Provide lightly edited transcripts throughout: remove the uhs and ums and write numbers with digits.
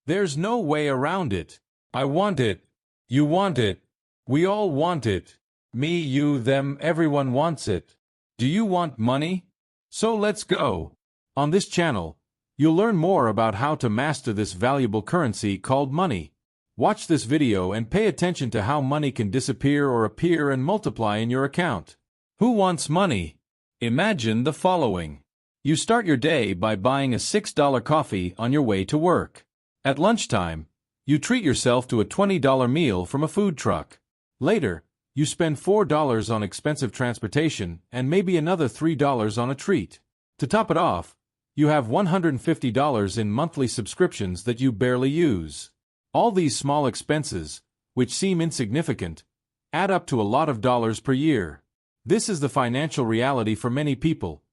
There's no way around it. I want it. You want it. We all want it. Me, you, them, everyone wants it. Do you want money? So let's go. On this channel, you'll learn more about how to master this valuable currency called money. Watch this video and pay attention to how money can disappear or appear and multiply in your account. Who wants money? Imagine the following. You start your day by buying a $6 coffee on your way to work. At lunchtime, you treat yourself to a $20 meal from a food truck. Later, you spend $4 on expensive transportation and maybe another $3 on a treat. To top it off, you have $150 in monthly subscriptions that you barely use. All these small expenses, which seem insignificant, add up to a lot of dollars per year. This is the financial reality for many people.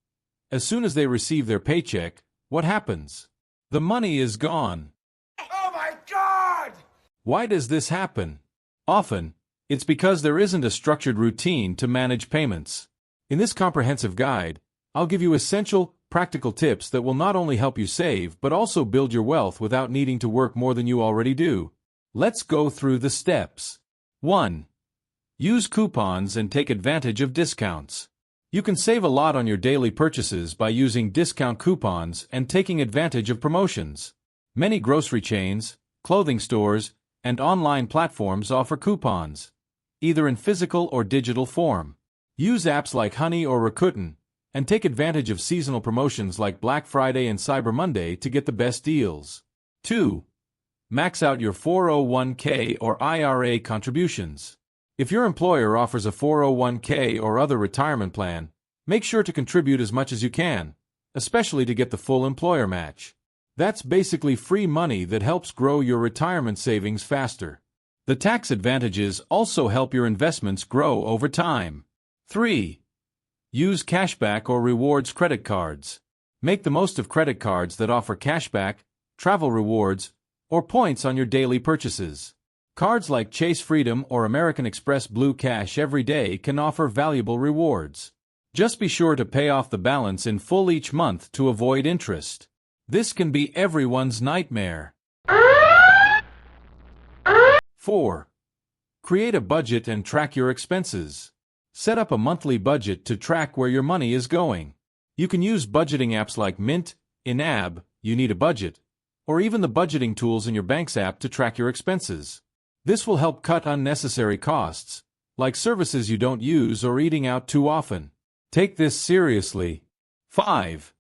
As soon as they receive their paycheck, what happens? The money is gone. Oh my God! Why does this happen? Often, it's because there isn't a structured routine to manage payments. In this comprehensive guide, I'll give you essential, practical tips that will not only help you save but also build your wealth without needing to work more than you already do. Let's go through the steps. 1. Use coupons and take advantage of discounts. You can save a lot on your daily purchases by using discount coupons and taking advantage of promotions. Many grocery chains, clothing stores, and online platforms offer coupons, either in physical or digital form. Use apps like Honey or Rakuten and take advantage of seasonal promotions like Black Friday and Cyber Monday to get the best deals. 2. Max out your 401k or IRA contributions. If your employer offers a 401k or other retirement plan, make sure to contribute as much as you can, especially to get the full employer match. That's basically free money that helps grow your retirement savings faster. The tax advantages also help your investments grow over time. 3. Use cashback or rewards credit cards. Make the most of credit cards that offer cashback, travel rewards, or points on your daily purchases. Cards like Chase Freedom or American Express Blue Cash Every Day can offer valuable rewards. Just be sure to pay off the balance in full each month to avoid interest. This can be everyone's nightmare. 4. Create a budget and track your expenses. Set up a monthly budget to track where your money is going. You can use budgeting apps like Mint, Inab, You Need a Budget, or even the budgeting tools in your bank's app to track your expenses. This will help cut unnecessary costs, like services you don't use or eating out too often. Take this seriously. 5.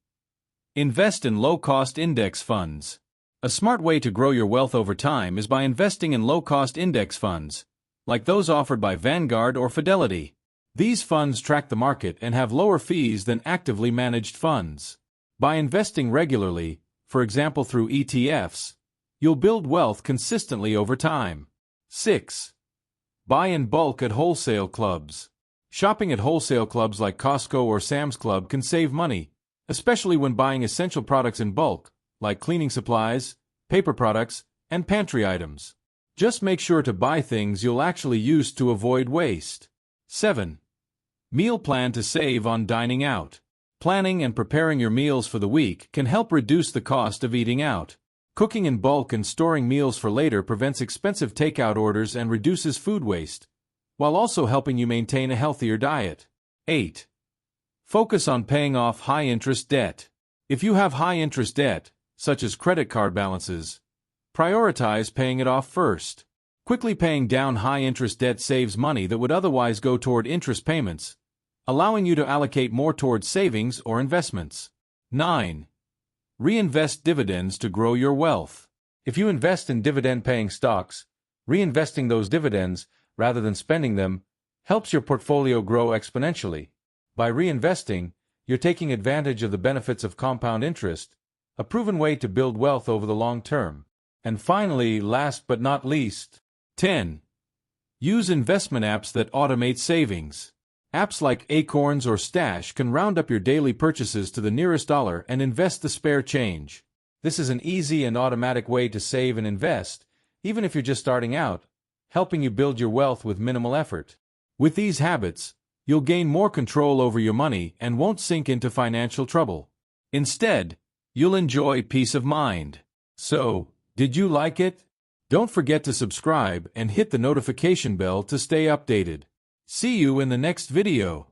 Invest in low-cost index funds. A smart way to grow your wealth over time is by investing in low-cost index funds, like those offered by Vanguard or Fidelity. These funds track the market and have lower fees than actively managed funds. By investing regularly, for example through ETFs, you'll build wealth consistently over time. 6. Buy in bulk at wholesale clubs. Shopping at wholesale clubs like Costco or Sam's Club can save money, especially when buying essential products in bulk, like cleaning supplies, paper products, and pantry items. Just make sure to buy things you'll actually use to avoid waste. 7. Meal plan to save on dining out. Planning and preparing your meals for the week can help reduce the cost of eating out. Cooking in bulk and storing meals for later prevents expensive takeout orders and reduces food waste, while also helping you maintain a healthier diet. 8. Focus on paying off high-interest debt. If you have high-interest debt, such as credit card balances, prioritize paying it off first. Quickly paying down high-interest debt saves money that would otherwise go toward interest payments, allowing you to allocate more towards savings or investments. 9. Reinvest dividends to grow your wealth. If you invest in dividend-paying stocks, reinvesting those dividends, rather than spending them, helps your portfolio grow exponentially. By reinvesting, you're taking advantage of the benefits of compound interest, a proven way to build wealth over the long term. And finally, last but not least, 10. Use investment apps that automate savings. Apps like Acorns or Stash can round up your daily purchases to the nearest dollar and invest the spare change. This is an easy and automatic way to save and invest, even if you're just starting out, helping you build your wealth with minimal effort. With these habits, you'll gain more control over your money and won't sink into financial trouble. Instead, you'll enjoy peace of mind. So, Did you like it? Don't forget to subscribe and hit the notification bell to stay updated. See you in the next video.